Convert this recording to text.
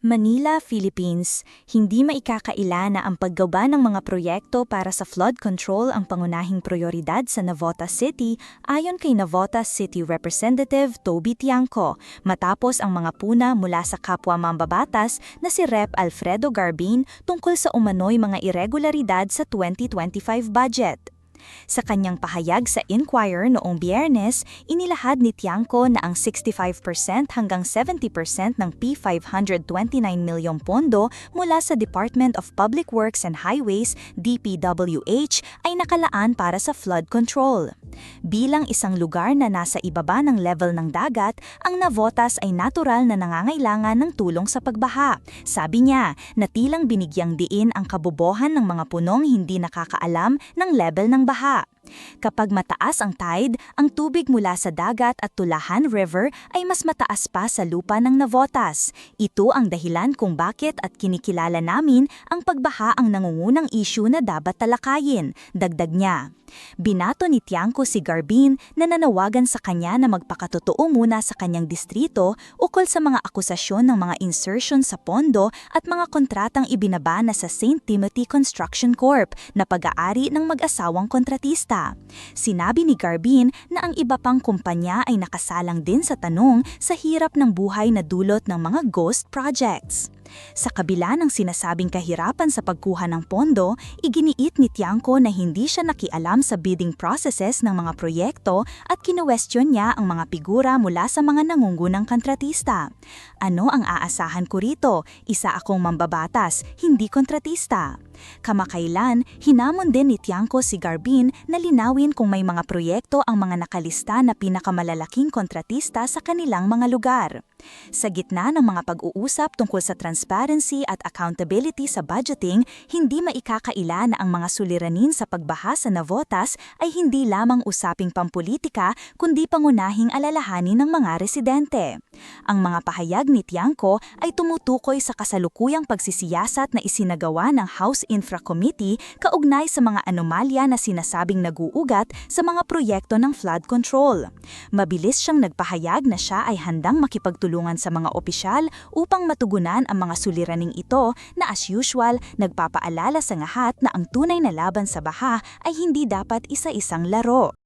Manila, Philippines, hindi maikakaila na ang paggawa ng mga proyekto para sa flood control ang pangunahing prioridad sa Navotas City ayon kay Navotas City Representative Toby Tiangco, matapos ang mga puna mula sa kapwa mambabatas na si Rep. Alfredo Garbin tungkol sa umano'y mga irregularidad sa 2025 budget. Sa kanyang pahayag sa Inquirer noong Biyernes, inilahad ni Tiangco na ang 65% hanggang 70% ng P529 milyong pondo mula sa Department of Public Works and Highways (DPWH) ay nakalaan para sa flood control. Bilang isang lugar na nasa ibaba ng level ng dagat, ang Navotas ay natural na nangangailangan ng tulong sa pagbaha. Sabi niya, na tilang binigyang diin ang kabubuhan ng mga punong hindi nakakaalam ng level ng baha. Kapag mataas ang tide, ang tubig mula sa dagat at Tulahan River ay mas mataas pa sa lupa ng Navotas. Ito ang dahilan kung bakit at kinikilala namin ang pagbaha ang nangungunang issue na dapat talakayin, dagdag niya. Binato ni Tiangco si Garbin na nanawagan sa kanya na magpakatotoo muna sa kanyang distrito ukol sa mga akusasyon ng mga insertion sa pondo at mga kontratang ibinaba na sa St. Timothy Construction Corp na pag-aari ng mag-asawang kontratista. Sinabi ni Garbin na ang iba pang kumpanya ay nakasalang din sa tanong sa hirap ng buhay na dulot ng mga ghost projects. Sa kabila ng sinasabing kahirapan sa pagkuha ng pondo, iginiit ni Tiangco na hindi siya nakialam sa bidding processes ng mga proyekto at kinuwestiyon niya ang mga figura mula sa mga nangungunang kontratista. Ano ang aasahan ko rito? Isa akong mambabatas, hindi kontratista. Kamakailan, hinamon din ni Tiangco si Garbin na linawin kung may mga proyekto ang mga nakalista na pinakamalalaking kontratista sa kanilang mga lugar. Sa gitna ng mga pag-uusap tungkol sa transparency at accountability sa budgeting, hindi maikakaila na ang mga suliranin sa pagbaha sa Navotas ay hindi lamang usaping pampolitika kundi pangunahing alalahanin ng mga residente. Ang mga pahayag ni Tiangco ay tumutukoy sa kasalukuyang pagsisiyasat na isinagawa ng House Infra Committee kaugnay sa mga anomalya na sinasabing naguugat sa mga proyekto ng flood control. Mabilis siyang nagpahayag na siya ay handang makipagtulungan sa mga opisyal upang matugunan ang mga suliraning ito na as usual nagpapaalala sa lahat na ang tunay na laban sa baha ay hindi dapat isa-isang laro.